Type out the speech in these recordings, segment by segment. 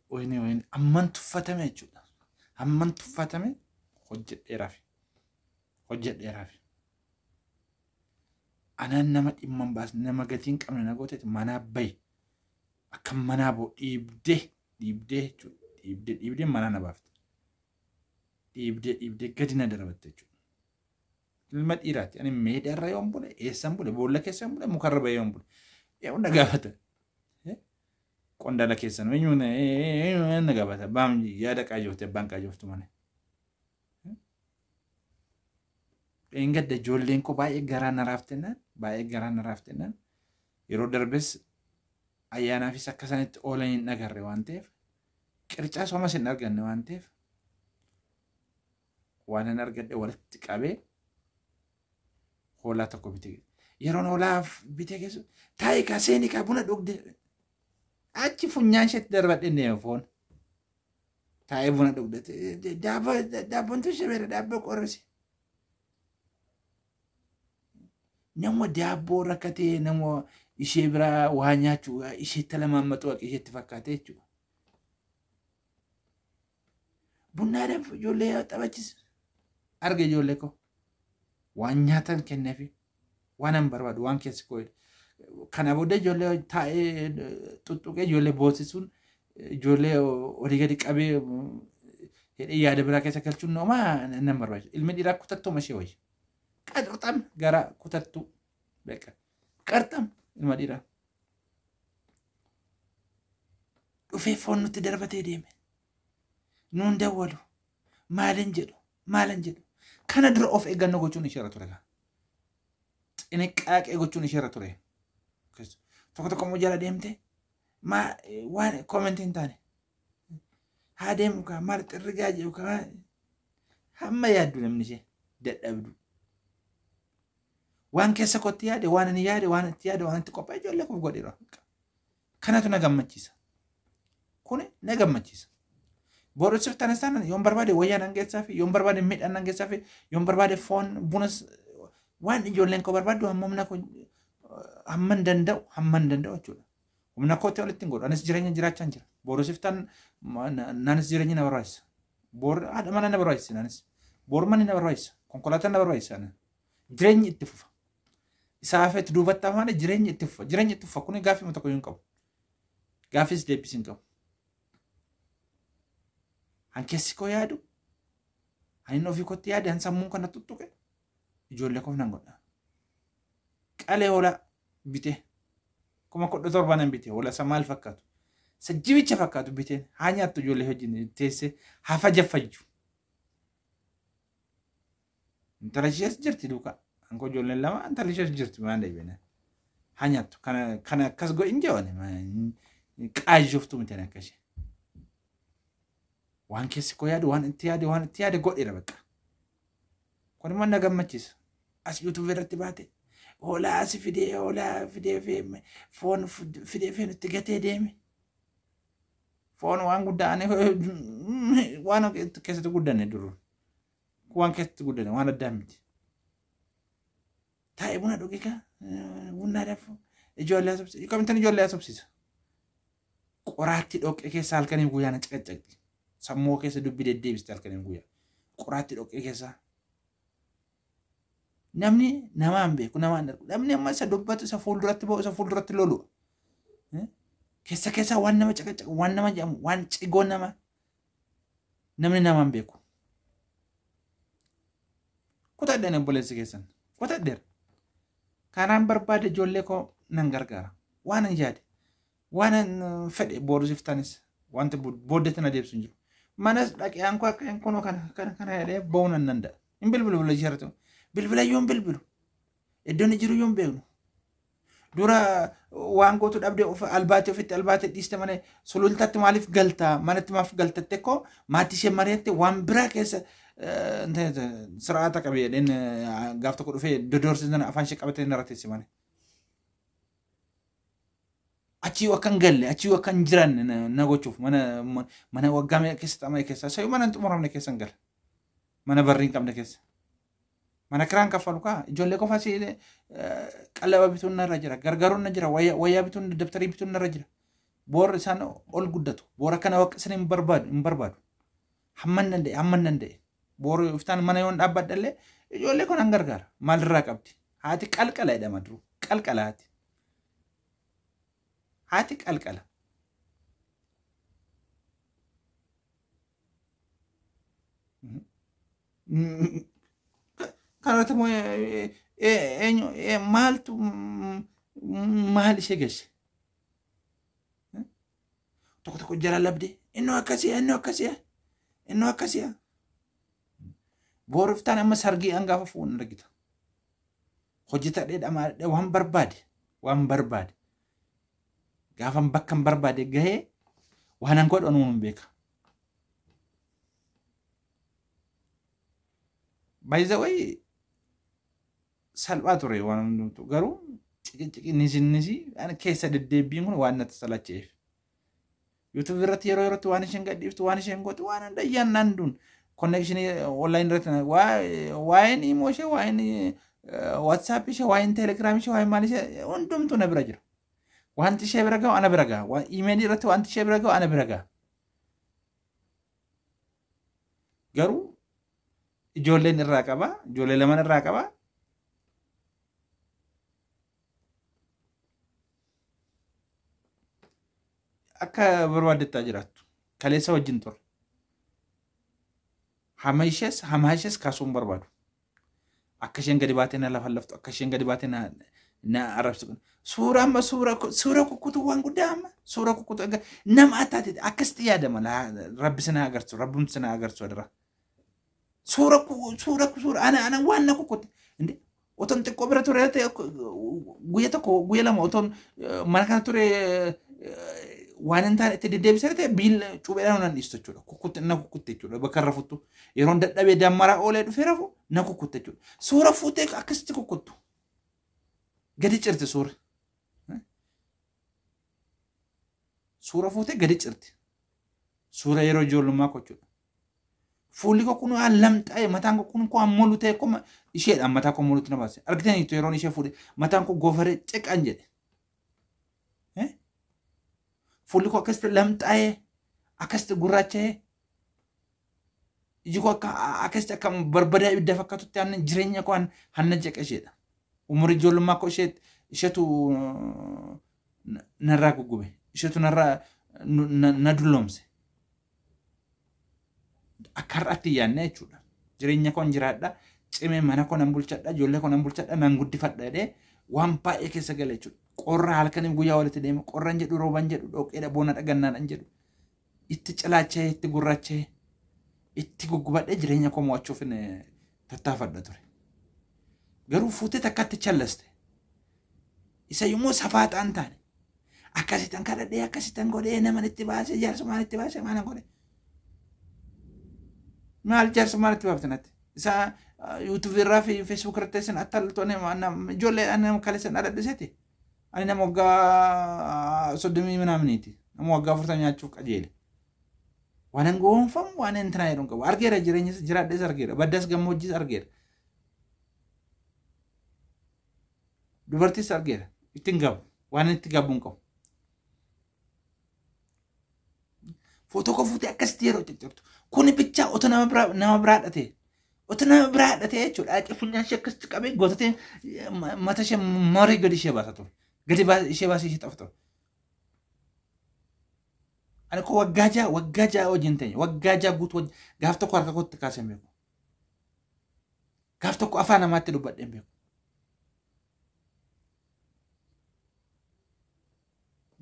وين أمنت فتمة جدا أمنت فتمة خجت إرافي خجت إرافي أنا نمت إمام باس نمجتين كم نقولت منا بي أكم منا بو يبدأ منا نبافت يبدأ قدنا دربت جو المد إيرات يعني ميد الريوم بوله إيسام بوله كيسام بوله مكرر يوم بوله يا نجابته كوندا لكيسان وين نجابته بام يادك أجوفت بانك أجوفت منه إنجد جولين كو باي جران رافتنا يرو دربس أيانا في سكسانة أولين نجار وانتف كريتشاس وما سنرجع وانتف وانا نرجع ولت كابي ولا تكو بتيجي يرون ولا بتيجي تاي كاسيني كابونا دوك أتشي فنيان شت دربت إني فون تاي بونا دوك دابون تشبه دابو كورسي نمو دابو ركتي نمو إشي برا وهانياتو إشي تلمام متوك إشي تفكاتيتو بونا دف جولي تبجس أرجع جوليكو وانياتن كنفي وانم برباد وان كيسكويد كان أبوده جولي تاي تطوكي جولي بوسيسون جولي وريجاديك أبي هي هذا برا كيسا كلشون نوما نمبر واحد المديرة كتتو ماشي واحد كرتم جرا كتتو بكا كرتم المديرة وفي فون تدربتي ديم نون دولو مالنجلو كان در اوف ايغانو غوچون اشاره تورا انك اك ايغوچون اشاره تورا كس توكو مجالا ديمتي ما وان كومنتين تاني هادم كا مارت الرجاج وكا هم يادو نمنشي ددبدو وان كيسا كوتيادي وان نيادي وان تيادي وان تكوبا جولكو غوديرو كاناتو نغمچيسا كوني نغمچيسا بورو سفتان استان يوم بربادي ويا نانجيسافي يوم بربادي ميد نانجيسافي يوم بربادي فون بونس وان جولن كو بربادو هممنا كو همن دندو جولا ومنا كو تولتين غود انس جيراني جيراتشان جير بورو سفتان نانس جيراني نبرايس بور اد مانا نبرايس نانس بور ماني نبرايس كونكولاتا نبرايس انا جيراني اتفا سافت دوبتا مانا جيراني اتفا كوني غافي متكو ينكو غافيس ديبسينكو Ankesiko yaadu ani ofi kotti yaade an sammuun kana tuttuqe ijoollee koof nan godha qalee hola bite kuma kodho torbanan bite hola samaal fakkaatu sajjibicha fakkaatu biteen haa nyaattu ijoollee wajjin teesse haa fajjafajju intala ishees jirti duuka anko ijoolleen lama intala ishees jirti maan deebine haa nyaattu kana akkas godhin jeewani qaajjoftu miteen akkashee وان كيسكو يادو وان انتيادي قول إيرا بكا كوني من نغمتشيس أسيوتو فيرتباتي ولا أسي فيدي ولا فيدي في فون فيدي فين تجتي ديمي فون وان قداني وانا كيسة قداني درون وان كيسة قداني وانا دامتي تاي بونا دوكيكا بونا دفو إجوالي أسبسي يكو منتني إجوالي أسبسي قراتي دوك إكي سالكني بويانا تكتك sammuu keessa dubbii deddeebiste halkaniin guyyaa qoraatti dhoqqee keessa namni namaan beeku namaan darbu namni amma isa dubbatu isa fuulduratti ba'u isa fuulduratti lolu keessa waan nama caqacaqa waan nama jedhamu waan cigoo nama namni namaan beeku kutadheen obboleessi keessan kutadheera kanaan barbaade ijoollee koo nan gargaara waan an yaade waan an fedhe boorusiftanis wanta booddeetan adeemsu hin jiru manas dhaqee anko akka enkono kana yadee ba'uun an danda'a hin bilbilu bila jiratu bilbila yoon bilbilu iddoon jiru yoon beeknu dura waan gootu dhabdee of albaate ofitti albaate dhiiste malee sulultatti maaliif galtaa manatti maaf galtatte koo maatii ishee mari'atte waan biraa keessa sir'aata qabe jedheen gaaf tokko dhufee dodorsisan afaan ishee qabatee narra teesse malee achi wakan galle achi wakan jiran na gochuuf mana waggame keessa xamay keessa sayu mana xumuramne keessan gal mana barriin qabne keessa mana kiraan kaffalu ka ijoollee qofa si qalaba bituun narra jira gargaaruun na jira wayyaa bituun dabtarii bituun narra jira بور إنسان أول قدته بورا كان وقت سنين برباد hamman nande bor iftan mana yon abad dalle jolle kon angargar mal raqabti hati qalqala ida madru qalqala hati qalqala kanat mo enyo maltu mahal shegesh toko jara labde inno akasiya boriftan amma sargi angafa fuun ragita hojita de ama wan barbade gafan bakkan barbade gahe wanan god on beka by the way salvatore wanan to garu ciki nisi ana kesa de debin wan tasalacheef YouTube irratti yeroo yerootti waan isheen gadhiiftu waan isheen gootu waan hunda iyyannandun connection online irratti waan imo ishee waan WhatsApp ishee waan Telegram ishee waan maal ishee hundumtu na bira jira wanti ishee bira gahu ana bira gaha waan email irratti wanti ishee bira gahu ana bira gaha garuu ijoolleen irraa qaba ijoollee lamaan irraa qaba akka barbaadetta jiraattu kaleessa wajjin tor hamaishes kaasuun barbaadu akka isheen gadi baatee na lafa laftu akka isheen gadi baatee na arabsu suura amma suura kukkutu waan guddaa amma suura kukkutu nama ataate akkasitti yaadama rabbi sana agarsu rabbum sana agarsu adara suura ana waan na kukkutte inde oton xiqqoo bira ture guyya lama oton mana kana ture waan intaan itti deddeebisate bil cubeedhaan nan dhiistachuudha kukkutte jechuudha bakka rafuttu yeroon dadhabee dammara oolee dhufee rafu na kukkutte jechuudha suura fuutee akkasitti kukkuttu gadi cirti suura fuutee gadi cirti suura yeroo ijoollummaa jechuudha fuulli ko kun lamxaa'e mataan ko kun ko ammolu ta'e ko isheedhaan mataa ko molutti na baase argitanii yeroon ishee fuudhe mataan ko goofaree ciqaan jedhe fulli ko akasti lamxaa'e akasti gurraacha'e iji ko akasti akka barbadaa ibidda fakkaatutti aannan jireenya ko hanna jeqa isheedha umurii ijoollummaa ko isheetu narraa guggube isheetu narraa na dulloomse akka har'aatti yaanne jechuudha jireenya koon jiraadha cimee mana ko nan bulchadha ijoollee ko nan bulchadha nan guddifadha jedhee waan baay'ee keessa gale jechuudha qorra halkanii guyyaa walitti deema qorran jedhu rooban jedhu dhoqeedha boona dhagannaadhaan jedhu itti cilaachee itti gurraachee itti guggubadhee jireenya koo mo'achuuf tattaafadha ture garuu fuutee takkatti challaste isa yommuu safaaxaan taane akkasitan kadhadhee akkasitan godhee naman itti baasee jaarsumaan itti baasee maana godhe maal jaarsumaan itti baaftanatti isa YouTube irraa fi Facebook irratti isin attaltoonni ijoollee nama kaleessan adadhiseeti ani nama waggaa 30 ምናምኒiti nama waggaa 40 nyaachuuf qajeele waan an goonfam waan entina jedhuun qabu argeera jireenyas jiraadhees argeera baddas gammoojjis argeera dubartis argeera ittiin gabu waan itti gabuun qabu footoo ko fuutee akkasitti yeroo ciccirtu kuni bichaa otoo nama biraa dhatee otana braadate jechuudha aqi funyaan ishee akkasitti qabee gootatee mata ishee marii gadi ishee baasa ture gadi ishee baasee ishee xafta ani ko waggaa jaa wajjin ta'e waggaa jaa guutuu gaaf tokko harka kootti kaasee beeku gaaf tokko afaan namaatti dubbadhee beeku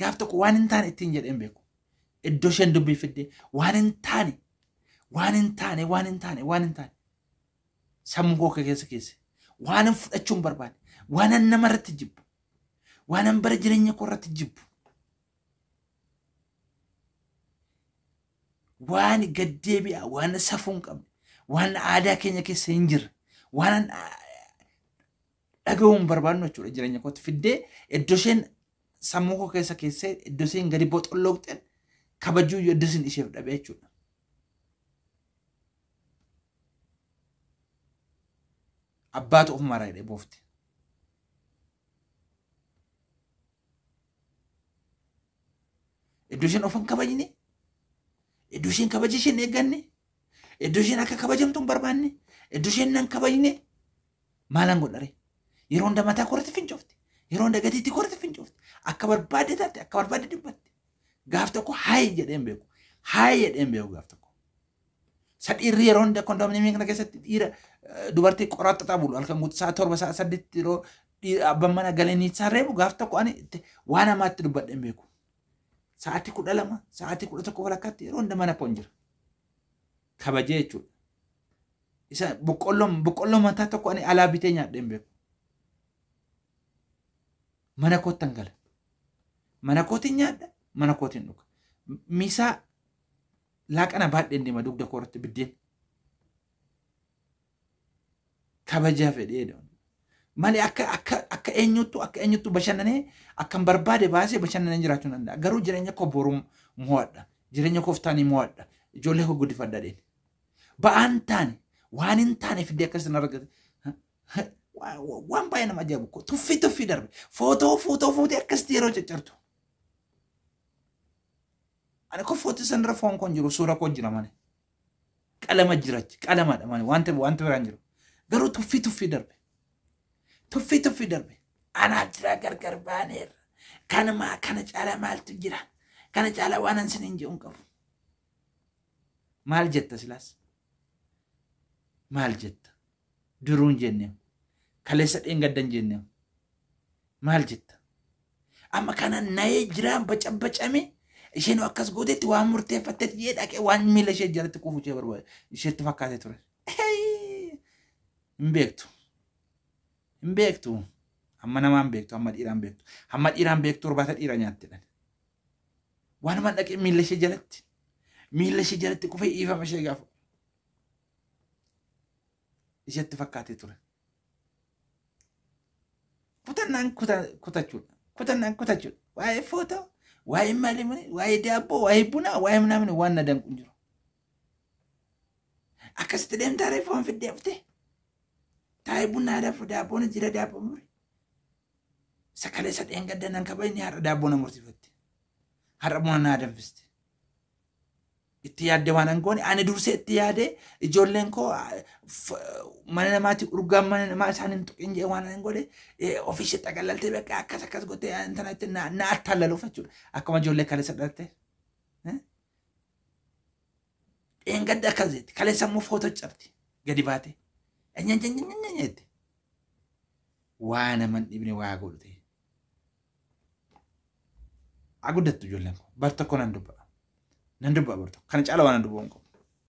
gaaf tokko waan hin taane ittiin jedhee beeku iddoo isheen dubbii fiddee waan hin taane sammuu koo keessa waan fudhachuun barbaade waan namarratti jibbu waan bara jireenya koo irratti jibbu waan gaddeebi'a waan safuun qabne waan aadaa keenya keessa hin jirre waan dhaga'uun barbaadnu jechuudha jireenya kootti fiddee iddoo isheen sammuu koo keessa iddoo isheen gadi boxolloogxeen kabajuu iddoo isheen isheef dhabe jechuudha. Abbaatu of maraa jedhee boofte. Iddoo ofan kabajne. Iddoo kabajishin eegganne. Iddoo akka kabajamtuun barbaanne. Iddoo nan kabajne. Maalan godhare. Yeroo hunda mataa korratti fincoofte. Yeroo hunda gatiitti korratti fincoofte. Akka barbaade taate akka barbaade dubbatte. Gaaf tokko hayi jedheen beeku. Hayi jedheen beeku gaaf tokko. Sadhiirri yeroo hunda kondominiimii kana keessatti dhiira dubartii qoraxxataa bulu halkan guutuu sa'a 7 sa'a 8 yeroo abbaan mana galanii sarreebu gaaf tokko ani waan amaatti dubbadheen beeku. Sa'aatii 12 sa'aatii 11 walakkaatti yeroo hunda mana koon jira. Kabajee jechuudha. Isa boqqolloo mataa tokko ani alaa bitee nyaadheen beeku. Mana kootan gala. Mana kootiin nyaadha. Mana kootiin dhuga. Misaa laaqana baadheen deema dugda koorratti biddeen. Kabajaa fedhee dha. Malee akka eenyuttu bashannanee akkan barbaade baasee bashannanee jiraachuu danda'a. Garuu jireenya koo boruu mo'adha. Jireenya koo oftaanii mo'adha. Ijoollee koo guddifadha dheen. Ba'aan taane waan hin taane fidee akkasiin argate. Waan baay'ee nama ajaa'ibu. Tuffii darbe. Footoo fuutee akkasitti yeroo caccartu. Ani ko footoo sanarra foon koon jiru suura koo jira mane. Qalama jirachi. Qalamadha mane. Wanta biraan jiru. Garuu tuffii darbe. Tuffii darbe. Anaa jira gargar baaneera. Kana caalaa maaltu jira? Kana caalaa waan ansin hin jedhu qabu. Maal jetta silaas? Maal jetta? Duruun jennee. Kaleessa dheengaddan jennee. Maal jetta? Amma kana na'ee jiraan bacame isheen akkas gootetti waan murteeffattetti jee dhaqee waan miila ishee jalatti kufu ishee barbaade. Isheetti fakkaatee ture. Hin beektu. Amma namaan beektu, amma dhiiraan beektu. Amma dhiiraan beektu torbaata dhiira nyaattedhan. Waanuma dhaqee miila ishee jalatti kufee dhiifama ishee gaafa. Isheetti fakkaatee ture. Kutannaan kutachuudha. Waa'ee footoo, waa'ee maalimanii, waa'ee daabboo, waa'ee bunaa, waa'ee namni waan na danqu jiru. Akkasitti deemtaa reeffa fiddee haftee. Taa'ee bunaa daabboon jira daabboon muri. Sakalee sadeen gaddanaan kabajni har'a daabboon murtifatte. Har'a buna naa danfiste. Itti yaadde waan angoone ani dursee itti yaade ijoolleen koo mana namaatti urgaan mana namaa isaan hin tuqin jee waan angoone ofiishee xagalaltee bakka akkas gootee intanatti na attaallaluuf jechuudha. Akkuma ijoollee kaleessa dhalatte. Gadda akkas jetti kaleessa immoo footoo cabti gadi baate. Jetti. Waa naman dhibne waa godhute. Aguddattu ijoolleen koo bar tokko nan dubba'a. Nan dubba'a bar tokko. Kana caalaa waan nan dubba'a.